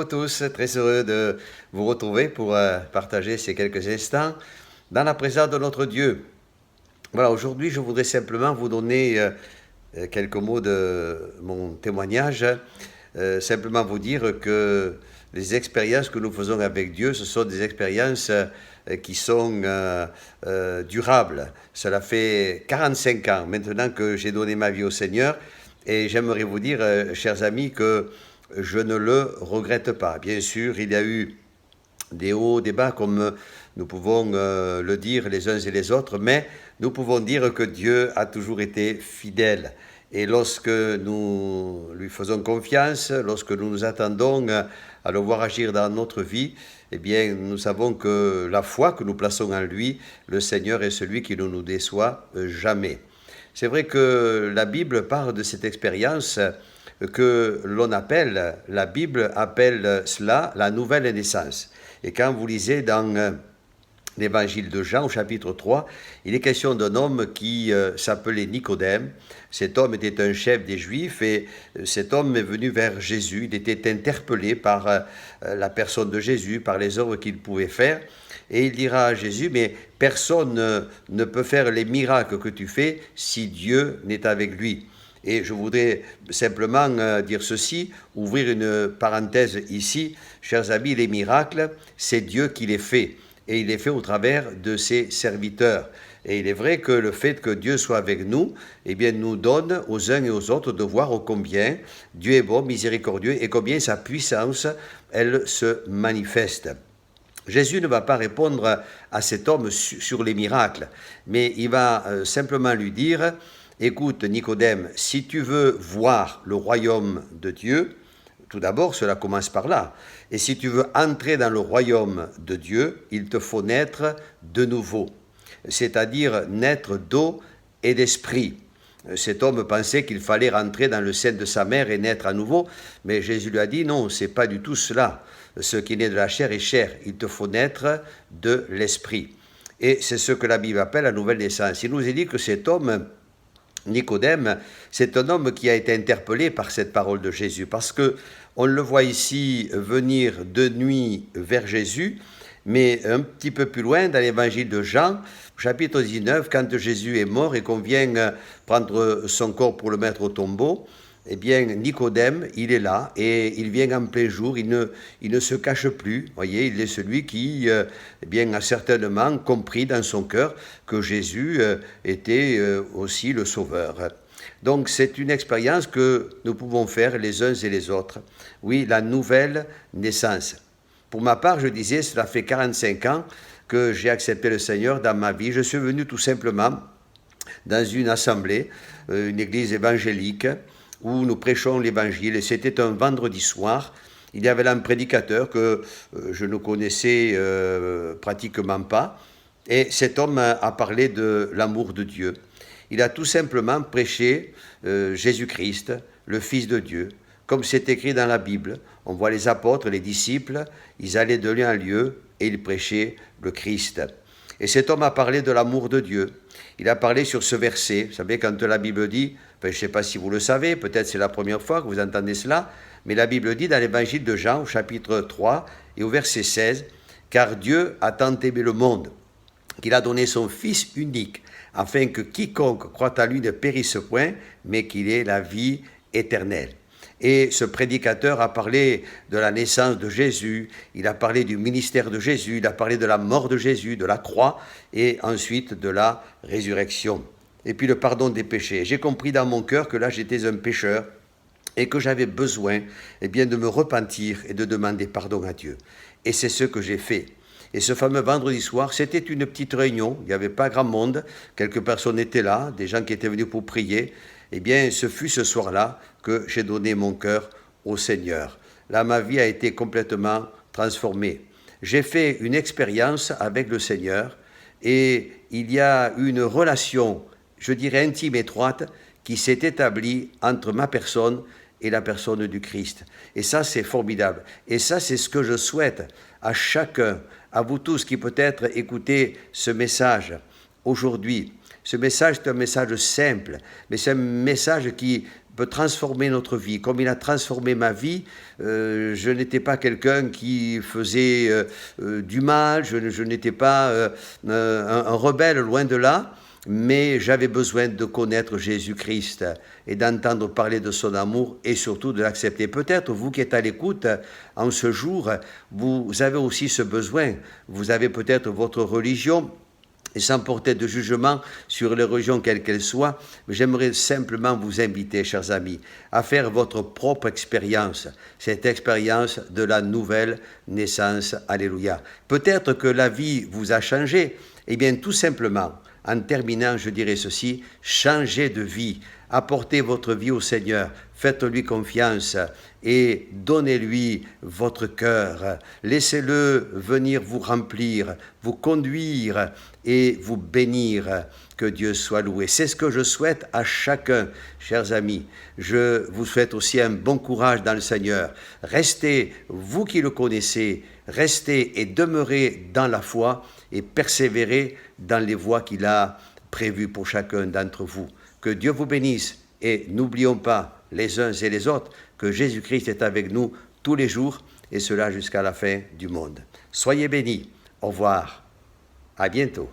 tous, très heureux de vous retrouver pour partager ces quelques instants dans la présence de notre Dieu. Voilà, aujourd'hui je voudrais simplement vous donner quelques mots de mon témoignage, simplement vous dire que les expériences que nous faisons avec Dieu, ce sont des expériences qui sont durables. Cela fait 45 ans maintenant que j'ai donné ma vie au Seigneur et j'aimerais vous dire, chers amis, que je ne le regrette pas. Bien sûr, il y a eu des hauts, des bas, comme nous pouvons le dire les uns et les autres, mais nous pouvons dire que Dieu a toujours été fidèle. Et lorsque nous lui faisons confiance, lorsque nous nous attendons à le voir agir dans notre vie, eh bien, nous savons que la foi que nous plaçons en lui, le Seigneur est celui qui ne nous déçoit jamais. C'est vrai que la Bible parle de cette expérience que l'on appelle, la Bible appelle cela la nouvelle naissance. Et quand vous lisez dans l'évangile de Jean au chapitre 3, il est question d'un homme qui s'appelait Nicodème. Cet homme était un chef des Juifs et cet homme est venu vers Jésus. Il était interpellé par la personne de Jésus, par les œuvres qu'il pouvait faire. Et il dira à Jésus, mais personne ne peut faire les miracles que tu fais si Dieu n'est avec lui. Et je voudrais simplement dire ceci, ouvrir une parenthèse ici. Chers amis, les miracles, c'est Dieu qui les fait. Et il les fait au travers de ses serviteurs. Et il est vrai que le fait que Dieu soit avec nous, eh bien, nous donne aux uns et aux autres de voir ô combien Dieu est bon, miséricordieux, et combien sa puissance, elle se manifeste. Jésus ne va pas répondre à cet homme sur les miracles, mais il va simplement lui dire, écoute Nicodème, si tu veux voir le royaume de Dieu, tout d'abord cela commence par là, et si tu veux entrer dans le royaume de Dieu, il te faut naître de nouveau, c'est-à-dire naître d'eau et d'esprit. Cet homme pensait qu'il fallait rentrer dans le sein de sa mère et naître à nouveau, mais Jésus lui a dit non, c'est pas du tout cela. Ce qui naît de la chair est chair, il te faut naître de l'esprit. Et c'est ce que la Bible appelle la nouvelle naissance. Il nous est dit que cet homme, Nicodème, c'est un homme qui a été interpellé par cette parole de Jésus, parce que on le voit ici venir de nuit vers Jésus, mais un petit peu plus loin, dans l'évangile de Jean, chapitre 19, quand Jésus est mort et qu'on vient prendre son corps pour le mettre au tombeau, eh bien, Nicodème, il est là et il vient en plein jour, il ne se cache plus. Voyez, il est celui qui eh bien, a certainement compris dans son cœur que Jésus était aussi le Sauveur. Donc, c'est une expérience que nous pouvons faire les uns et les autres. Oui, la nouvelle naissance. Pour ma part, je disais, cela fait 45 ans que j'ai accepté le Seigneur dans ma vie. Je suis venu tout simplement dans une assemblée, une église évangélique, où nous prêchons l'évangile. Et c'était un vendredi soir. Il y avait là un prédicateur que je ne connaissais pratiquement pas. Et cet homme a parlé de l'amour de Dieu. Il a tout simplement prêché Jésus-Christ, le Fils de Dieu. Comme c'est écrit dans la Bible, on voit les apôtres, les disciples, ils allaient de lieu en lieu et ils prêchaient le Christ. Et cet homme a parlé de l'amour de Dieu. Il a parlé sur ce verset. Vous savez, quand la Bible dit, je ne sais pas si vous le savez, peut-être c'est la première fois que vous entendez cela, mais la Bible dit dans l'évangile de Jean, au chapitre 3 et au verset 16, « Car Dieu a tant aimé le monde, qu'il a donné son Fils unique, afin que quiconque croit à lui ne périsse point, mais qu'il ait la vie éternelle. » Et ce prédicateur a parlé de la naissance de Jésus, il a parlé du ministère de Jésus, il a parlé de la mort de Jésus, de la croix, et ensuite de la résurrection. Et puis le pardon des péchés. J'ai compris dans mon cœur que là j'étais un pécheur et que j'avais besoin de me repentir et de demander pardon à Dieu. Et c'est ce que j'ai fait. Et ce fameux vendredi soir, c'était une petite réunion, il n'y avait pas grand monde, quelques personnes étaient là, des gens qui étaient venus pour prier. Eh bien, ce fut ce soir-là que j'ai donné mon cœur au Seigneur. Là, ma vie a été complètement transformée. J'ai fait une expérience avec le Seigneur et il y a une relation, je dirais intime, étroite, qui s'est établie entre ma personne et la personne du Christ. Et ça, c'est formidable. Et ça, c'est ce que je souhaite à chacun, à vous tous qui peut-être écoutez ce message aujourd'hui. Ce message est un message simple, mais c'est un message qui peut transformer notre vie, comme il a transformé ma vie. Je n'étais pas quelqu'un qui faisait du mal, je n'étais pas un rebelle, loin de là, mais j'avais besoin de connaître Jésus-Christ et d'entendre parler de son amour et surtout de l'accepter. Peut-être vous qui êtes à l'écoute en ce jour, vous avez aussi ce besoin. Vous avez peut-être votre religion, et sans porter de jugement sur les religions quelles qu'elles soient, j'aimerais simplement vous inviter, chers amis, à faire votre propre expérience, cette expérience de la nouvelle naissance. Alléluia. Peut-être que la vie vous a changé, eh bien tout simplement, en terminant, je dirais ceci, changez de vie, apportez votre vie au Seigneur, faites-lui confiance et donnez-lui votre cœur. Laissez-le venir vous remplir, vous conduire et vous bénir. Que Dieu soit loué. C'est ce que je souhaite à chacun, chers amis. Je vous souhaite aussi un bon courage dans le Seigneur. Restez, vous qui le connaissez, restez et demeurez dans la foi et persévérez dans les voies qu'il a prévues pour chacun d'entre vous. Que Dieu vous bénisse et n'oublions pas les uns et les autres que Jésus-Christ est avec nous tous les jours et cela jusqu'à la fin du monde. Soyez bénis. Au revoir. À bientôt.